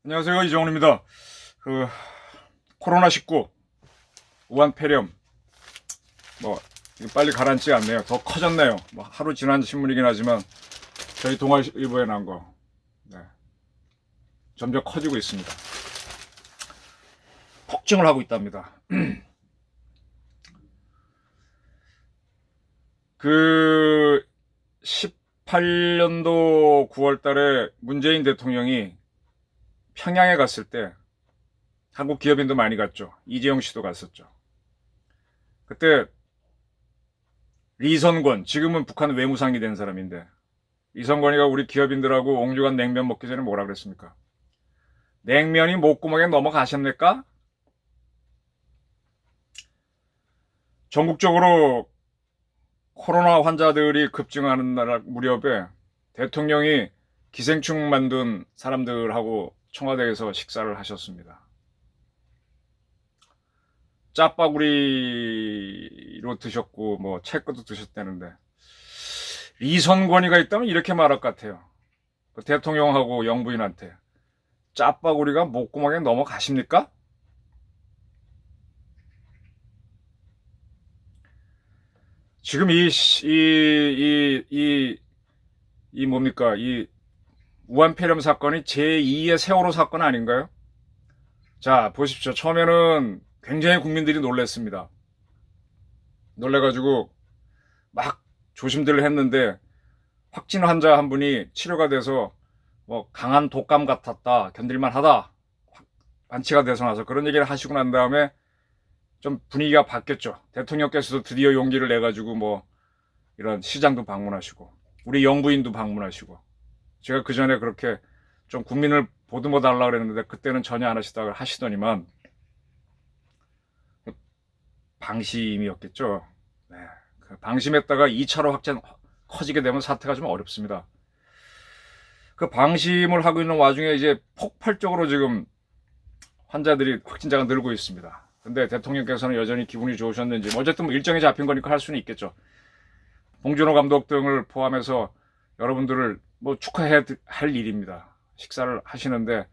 안녕하세요, 이정훈입니다. 코로나19 우한 폐렴 이거 빨리 가라앉지 않네요. 더 커졌네요. 하루 지난 신문이긴 하지만 저희 동아일보에 난 거, 네, 점점 커지고 있습니다. 폭증을 하고 있답니다. 그 18년도 9월 달에 문재인 대통령이 평양에 갔을 때 한국 기업인도 많이 갔죠. 이재용 씨도 갔었죠. 그때 리선권, 지금은 북한 외무상이 된 사람인데, 리선권이가 우리 기업인들하고 옥류관 냉면 먹기 전에 뭐라 그랬습니까? 냉면이 목구멍에 넘어가셨습니까? 전국적으로 코로나 환자들이 급증하는 무렵에 대통령이 기생충 만든 사람들하고 청와대에서 식사를 하셨습니다. 짜파구리로 드셨고 채끝도 드셨다는데, 리선권이가 있다면 이렇게 말할 것 같아요. 대통령하고 영부인한테 짜파구리가 목구멍에 넘어가십니까? 지금 뭡니까? 이 우한 폐렴 사건이 제2의 세월호 사건 아닌가요? 자, 보십시오. 처음에는 굉장히 국민들이 놀랐습니다. 놀래가지고 막 조심들 했는데, 확진 환자 한 분이 치료가 돼서 강한 독감 같았다, 견딜만 하다, 완치가 돼서 나서 그런 얘기를 하시고 난 다음에 좀 분위기가 바뀌었죠. 대통령께서도 드디어 용기를 내가지고 이런 시장도 방문하시고 우리 영부인도 방문하시고, 제가 그 전에 그렇게 좀 국민을 보듬어 달라고 그랬는데 그때는 전혀 안 하시다가 하시더니만 방심이었겠죠. 네. 그 방심했다가 2차로 확진 커지게 되면 사태가 좀 어렵습니다. 그 방심을 하고 있는 와중에 이제 폭발적으로 지금 확진자가 늘고 있습니다. 근데 대통령께서는 여전히 기분이 좋으셨는지, 어쨌든 일정이 잡힌 거니까 할 수는 있겠죠. 봉준호 감독 등을 포함해서 여러분들을 축하해야 할 일입니다. 식사를 하시는데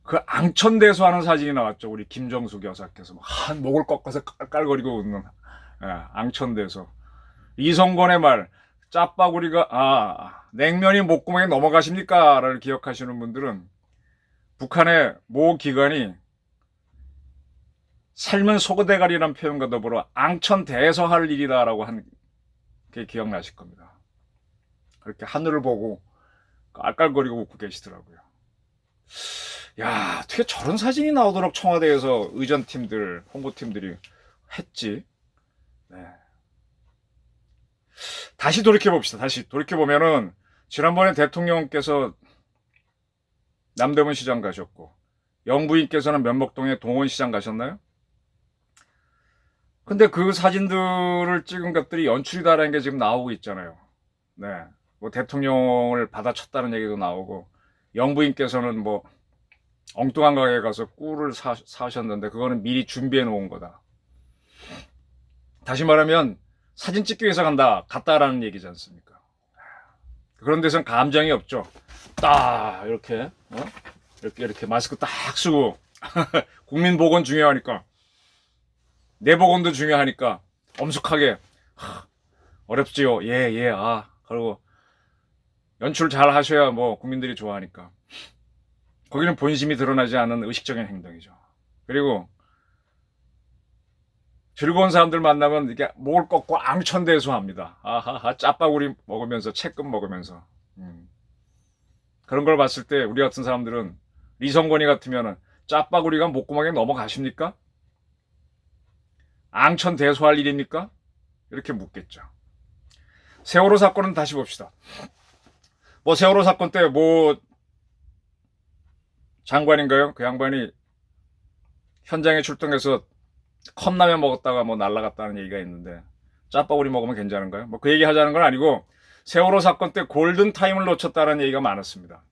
그 앙천대소 하는 사진이 나왔죠. 우리 김정숙 여사께서 한 목을 꺾어서 깔깔거리고 웃는, 앙천대소. 이성권의 말, 짜파구리가 냉면이 목구멍에 넘어가십니까?를 기억하시는 분들은 북한의 모 기관이 삶은 소고대가리라는 표현과 더불어 앙천대소할 일이다라고 한 게 기억나실 겁니다. 그렇게 하늘을 보고 깔깔거리고 웃고 계시더라고요. 야, 어떻게 저런 사진이 나오도록 청와대에서 의전팀들, 홍보팀들이 했지? 네. 다시 돌이켜봅시다. 다시 돌이켜보면은, 지난번에 대통령께서 남대문 시장 가셨고, 영부인께서는 면목동의 동원시장 가셨나요? 근데 그 사진들을 찍은 것들이 연출이다라는 게 지금 나오고 있잖아요. 네. 대통령을 받아쳤다는 얘기도 나오고, 영부인께서는 엉뚱한 가게에 가서 꿀을 사셨는데 그거는 미리 준비해 놓은 거다. 다시 말하면 사진 찍기 위해서 갔다라는 얘기지 않습니까? 그런 데선 감정이 없죠. 딱 이렇게 이렇게 마스크 딱 쓰고 국민 보건 중요하니까, 내 보건도 중요하니까 엄숙하게 어렵지요. 예. 그리고 연출 잘 하셔야 국민들이 좋아하니까. 거기는 본심이 드러나지 않은 의식적인 행동이죠. 그리고 즐거운 사람들 만나면 이렇게 목을 꺾고 앙천대소합니다. 아하하, 짜파구리 먹으면서, 채끝 먹으면서. 그런 걸 봤을 때 우리 같은 사람들은, 리성권이 같으면은 짜파구리가 목구멍에 넘어가십니까? 앙천대소할 일입니까? 이렇게 묻겠죠. 세월호 사건은 다시 봅시다. 세월호 사건 때 장관인가요? 그 양반이 현장에 출동해서 컵라면 먹었다가 날라갔다는 얘기가 있는데, 짜파구리 먹으면 괜찮은가요? 그 얘기 하자는 건 아니고, 세월호 사건 때 골든타임을 놓쳤다는 얘기가 많았습니다.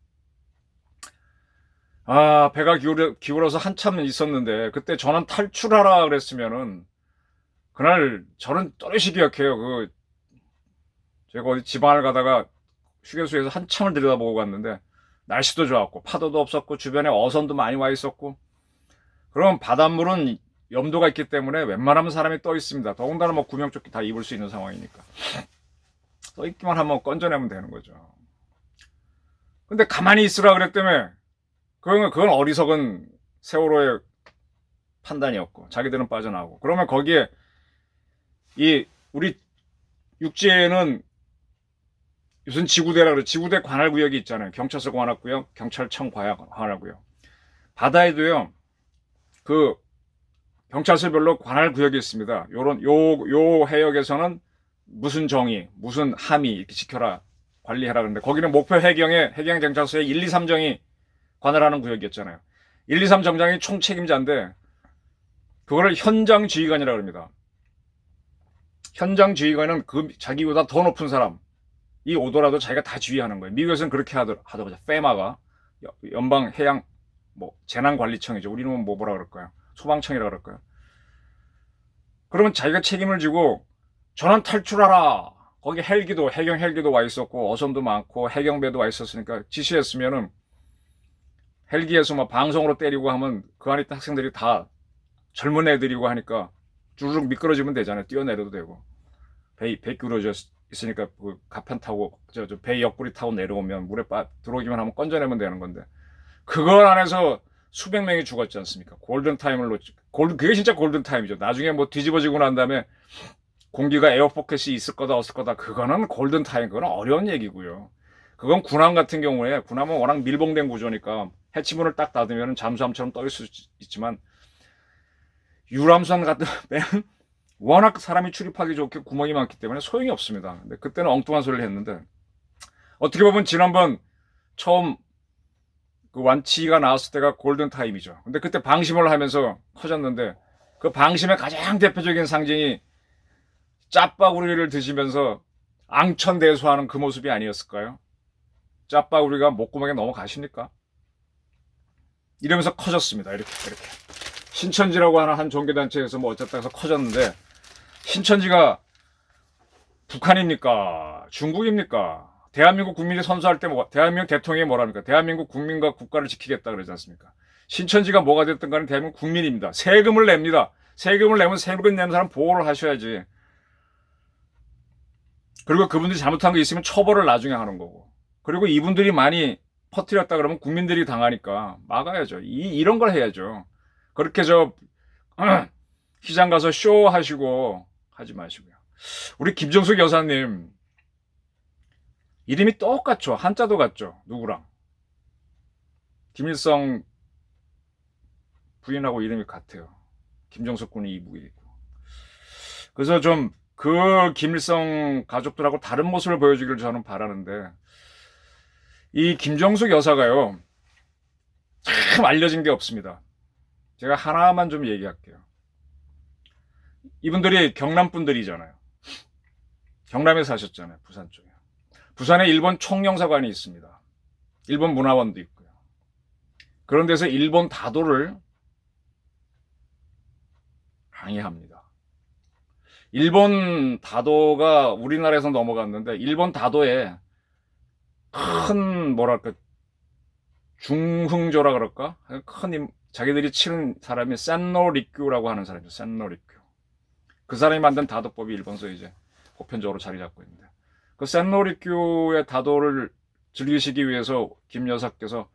배가 기울어서 한참 있었는데, 그때 저는 탈출하라 그랬으면은, 그날 저는 또렷이 기억해요. 제가 어디 지방을 가다가 휴게소에서 한참을 들여다보고 갔는데, 날씨도 좋았고 파도도 없었고 주변에 어선도 많이 와 있었고, 그럼 바닷물은 염도가 있기 때문에 웬만하면 사람이 떠 있습니다. 더군다나 뭐 구명조끼 다 입을 수 있는 상황이니까 떠 있기만 하면 건져내면 되는 거죠. 근데 가만히 있으라 그랬다며. 그건 어리석은 세월호의 판단이었고, 자기들은 빠져나오고. 그러면 거기에 우리 육지에는 무슨 지구대라 그래. 지구대 관할구역이 있잖아요. 경찰서 관할구역, 경찰청 관할구역. 바다에도요, 그 경찰서별로 관할구역이 있습니다. 요 해역에서는 무슨 정의, 무슨 함의 이렇게 지켜라, 관리해라. 그런데 거기는 목표 해경경찰서의 1, 2, 3정이 관할하는 구역이었잖아요. 1, 2, 3 정장이 총 책임자인데 그거를 현장 지휘관이라고 합니다. 현장 지휘관은 자기보다 더 높은 사람이 오더라도 자기가 다 지휘하는 거예요. 미국에서는 그렇게 하더라고요. 페마가 연방 해양 재난관리청이죠. 우리는 뭐라 그럴까요? 소방청이라 그럴까요? 그러면 자기가 책임을 지고 전원 탈출하라. 거기 해경 헬기도 와 있었고 어선도 많고 해경배도 와 있었으니까 지시했으면은 헬기에서 막 방송으로 때리고 하면 그 안에 있던 학생들이 다 젊은 애들이고 하니까 주르륵 미끄러지면 되잖아요. 뛰어내려도 되고. 배 기울어져 있으니까 그 가편 타고 배 옆구리 타고 내려오면 물에 들어오기만 하면 건져내면 되는 건데, 그걸 안에서 수백 명이 죽었지 않습니까? 골든타임을 그게 진짜 골든타임이죠. 나중에 뭐 뒤집어지고 난 다음에 공기가 에어포켓이 있을 거다 없을 거다, 그거는 골든타임, 그건 어려운 얘기고요. 그건 군함 같은 경우에, 군함은 워낙 밀봉된 구조니까 해치문을 딱 닫으면 잠수함처럼 떠 있을 수 있지만, 유람선 같은 배는 워낙 사람이 출입하기 좋게 구멍이 많기 때문에 소용이 없습니다. 근데 그때는 엉뚱한 소리를 했는데, 어떻게 보면 지난번 처음 그 완치가 나왔을 때가 골든타임이죠. 근데 그때 방심을 하면서 커졌는데, 그 방심의 가장 대표적인 상징이 짜파구리를 드시면서 앙천대소하는 그 모습이 아니었을까요? 짜파구리가 목구멍에 넘어가십니까? 이러면서 커졌습니다. 이렇게. 신천지라고 하는 한 종교단체에서 뭐 어쨌다 해서 커졌는데, 신천지가 북한입니까? 중국입니까? 대한민국 국민이 선수할 때 대한민국 대통령이 뭐랍니까? 대한민국 국민과 국가를 지키겠다 그러지 않습니까? 신천지가 뭐가 됐든 간에 대한민국 국민입니다. 세금을 냅니다. 세금을 내면 세금 내는 사람 보호를 하셔야지. 그리고 그분들이 잘못한 거 있으면 처벌을 나중에 하는 거고. 그리고 이분들이 많이 퍼뜨렸다 그러면 국민들이 당하니까 막아야죠. 이런 걸 해야죠. 그렇게 시장 가서 쇼 하시고 하지 마시고요. 우리 김정숙 여사님 이름이 똑같죠. 한자도 같죠. 누구랑? 김일성 부인하고 이름이 같아요. 김정숙 군이 이북이고. 그래서 좀 그 김일성 가족들하고 다른 모습을 보여주기를 저는 바라는데, 이 김정숙 여사가요, 참 알려진 게 없습니다. 제가 하나만 좀 얘기할게요. 이분들이 경남 분들이잖아요. 경남에 사셨잖아요. 부산 쪽에. 부산에 일본 총영사관이 있습니다. 일본 문화원도 있고요. 그런 데서 일본 다도를 항의합니다. 일본 다도가 우리나라에서 넘어갔는데, 일본 다도에 큰 중흥조라 그럴까? 자기들이 치는 사람이 센노리큐라고 하는 사람이죠. 센노리큐. 그 사람이 만든 다도법이 일본서 이제 보편적으로 자리 잡고 있는데, 그 센노리큐의 다도를 즐기시기 위해서 김 여사께서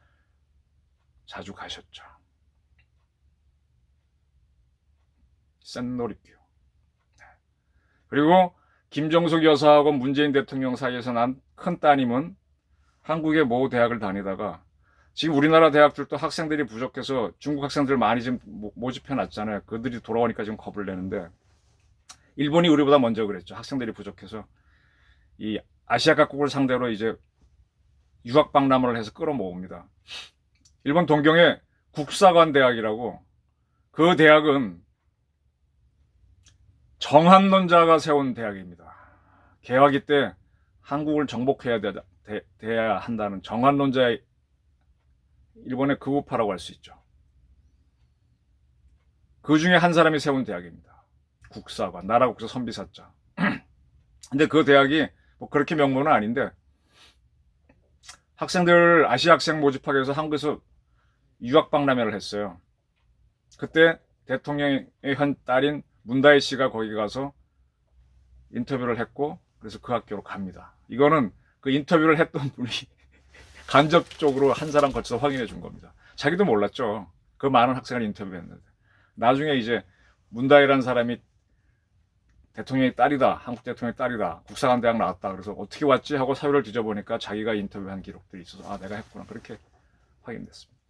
자주 가셨죠. 센노리큐. 그리고 김정숙 여사하고 문재인 대통령 사이에서 난 큰 따님은 한국의 모 대학을 다니다가, 지금 우리나라 대학들도 학생들이 부족해서 중국 학생들 많이 지금 모집해 놨잖아요. 그들이 돌아오니까 지금 겁을 내는데, 일본이 우리보다 먼저 그랬죠. 학생들이 부족해서 이 아시아 각국을 상대로 이제 유학 박람회를 해서 끌어모읍니다. 일본 동경의 국사관 대학이라고, 그 대학은 정한론자가 세운 대학입니다. 개화기 때 한국을 정복해야 돼야 한다는 정한론자의, 일본의 극우파라고 할 수 있죠. 그 중에 한 사람이 세운 대학입니다. 국사관, 나라국사 선비사자. 근데 그 대학이 뭐 그렇게 명문은 아닌데, 학생들 아시아 학생 모집하기 위해서 한국에서 유학박람회를 했어요. 그때 대통령의 현 딸인 문다혜 씨가 거기 가서 인터뷰를 했고, 그래서 그 학교로 갑니다. 이거는 그 인터뷰를 했던 분이 간접적으로 한 사람 거쳐서 확인해 준 겁니다. 자기도 몰랐죠. 그 많은 학생을 인터뷰했는데. 나중에 이제 문다혜라는 사람이 대통령의 딸이다, 한국 대통령의 딸이다, 국사관 대학 나왔다, 그래서 어떻게 왔지 하고 사유를 뒤져보니까 자기가 인터뷰한 기록들이 있어서 아, 내가 했구나, 그렇게 확인됐습니다.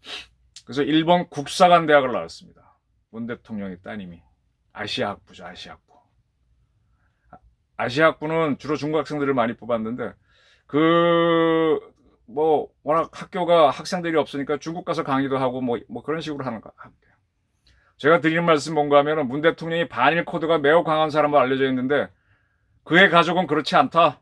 그래서 일본 국사관 대학을 나왔습니다. 문 대통령의 따님이. 아시아학부죠, 아시아학부. 아시아학부는 주로 중국 학생들을 많이 뽑았는데, 워낙 학교가 학생들이 없으니까 중국 가서 강의도 하고, 그런 식으로 하는 거 할게요. 제가 드리는 말씀 뭔가 하면은 문 대통령이 반일 코드가 매우 강한 사람으로 알려져 있는데, 그의 가족은 그렇지 않다.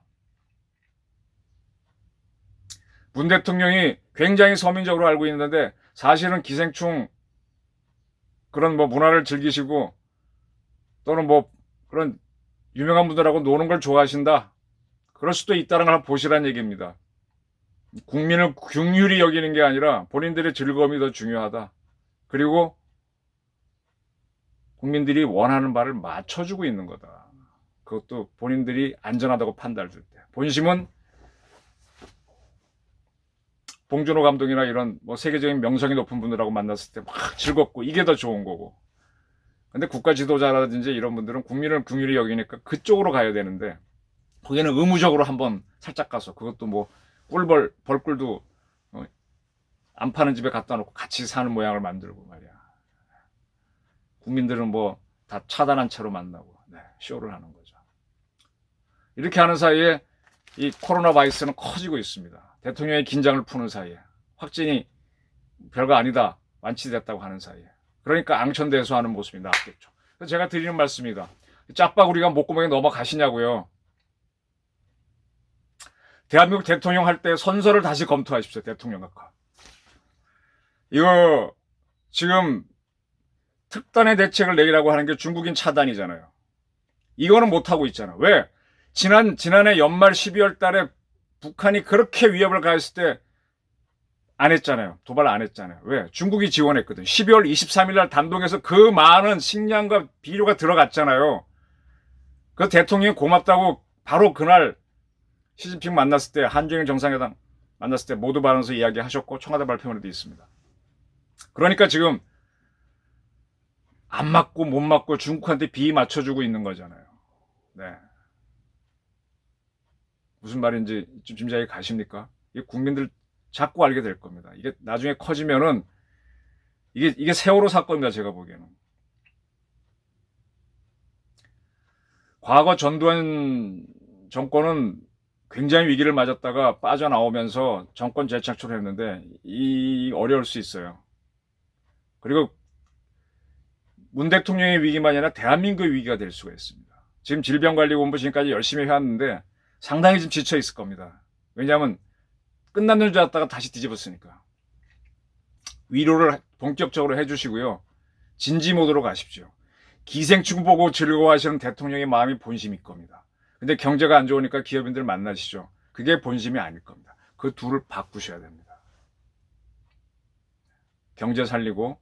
문 대통령이 굉장히 서민적으로 알고 있는데, 사실은 기생충, 그런 문화를 즐기시고, 또는 그런 유명한 분들하고 노는 걸 좋아하신다. 그럴 수도 있다는 걸 보시라는 얘기입니다. 국민을 긍휼히 여기는 게 아니라 본인들의 즐거움이 더 중요하다. 그리고 국민들이 원하는 바를 맞춰주고 있는 거다. 그것도 본인들이 안전하다고 판단될 때. 본심은 봉준호 감독이나 이런 세계적인 명성이 높은 분들하고 만났을 때 막 즐겁고 이게 더 좋은 거고. 근데 국가 지도자라든지 이런 분들은 국민을 긍휼히 여기니까 그쪽으로 가야 되는데, 거기는 의무적으로 한번 살짝 가서, 그것도 벌꿀도 안 파는 집에 갖다 놓고 같이 사는 모양을 만들고 말이야. 국민들은 다 차단한 채로 만나고, 쇼를 하는 거죠. 이렇게 하는 사이에 이 코로나 바이러스는 커지고 있습니다. 대통령의 긴장을 푸는 사이에, 확진이 별거 아니다, 완치됐다고 하는 사이에. 그러니까 앙천대소하는 모습이 나왔겠죠. 그래서 제가 드리는 말씀입니다. 짜파구리가 목구멍에 넘어가시냐고요. 대한민국 대통령 할 때 선서를 다시 검토하십시오. 대통령각하. 이거 지금 특단의 대책을 내리라고 하는 게 중국인 차단이잖아요. 이거는 못하고 있잖아. 왜? 지난해 연말 12월 달에 북한이 그렇게 위협을 가했을 때 안 했잖아요. 도발 안 했잖아요. 왜? 중국이 지원했거든. 12월 23일 날 단독에서 그 많은 식량과 비료가 들어갔잖아요. 그 대통령이 고맙다고 바로 그날 시진핑 만났을 때, 한중일 정상회담 만났을 때 모두 발언서 이야기하셨고, 청와대 발표문에도 있습니다. 그러니까 지금 안 맞고 못 맞고 중국한테 비 맞춰주고 있는 거잖아요. 네. 무슨 말인지 좀 짐작이 가십니까? 이게 국민들 자꾸 알게 될 겁니다. 이게 나중에 커지면은 이게 세월호 사건입니다. 제가 보기에는. 과거 전두환 정권은 굉장히 위기를 맞았다가 빠져나오면서 정권 재창출을 했는데 어려울 수 있어요. 그리고 문 대통령의 위기만이 아니라 대한민국의 위기가 될 수가 있습니다. 지금 질병관리본부 지금까지 열심히 해왔는데 상당히 좀 지쳐 있을 겁니다. 왜냐하면 끝났는 줄 알았다가 다시 뒤집었으니까. 위로를 본격적으로 해주시고요. 진지 모드로 가십시오. 기생충 보고 즐거워하시는 대통령의 마음이 본심일 겁니다. 근데 경제가 안 좋으니까 기업인들 만나시죠. 그게 본심이 아닐 겁니다. 그 둘을 바꾸셔야 됩니다. 경제 살리고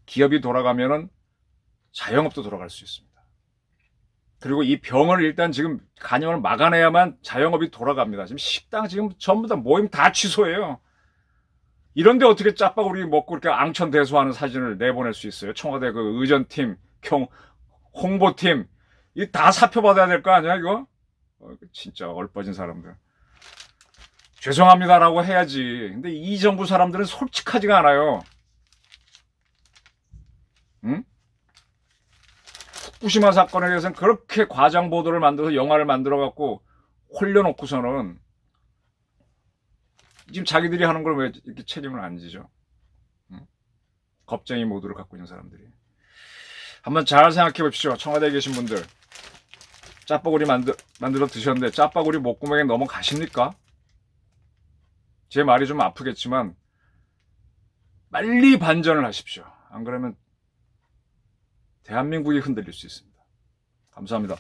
기업이 돌아가면은 자영업도 돌아갈 수 있습니다. 그리고 이 병을 일단 지금 간염을 막아내야만 자영업이 돌아갑니다. 지금 식당 지금 전부 다 모임 다 취소해요. 이런데 어떻게 짜파구리 먹고 이렇게 앙천대소하는 사진을 내보낼 수 있어요? 청와대 그 의전팀, 홍보팀, 이 다 사표 받아야 될 거 아니야, 이거? 진짜 얼빠진 사람들. 죄송합니다라고 해야지. 근데 이 정부 사람들은 솔직하지가 않아요. 응? 후쿠시마 사건에 대해서는 그렇게 과장 보도를 만들어서 영화를 만들어갖고 홀려놓고서는 지금 자기들이 하는 걸 왜 이렇게 책임을 안 지죠? 응? 겁쟁이 모드를 갖고 있는 사람들이. 한번 잘 생각해 봅시오. 청와대에 계신 분들. 짜파구리 만들어 드셨는데 짜파구리 목구멍에 넘어가십니까? 제 말이 좀 아프겠지만 빨리 반전을 하십시오. 안 그러면 대한민국이 흔들릴 수 있습니다. 감사합니다.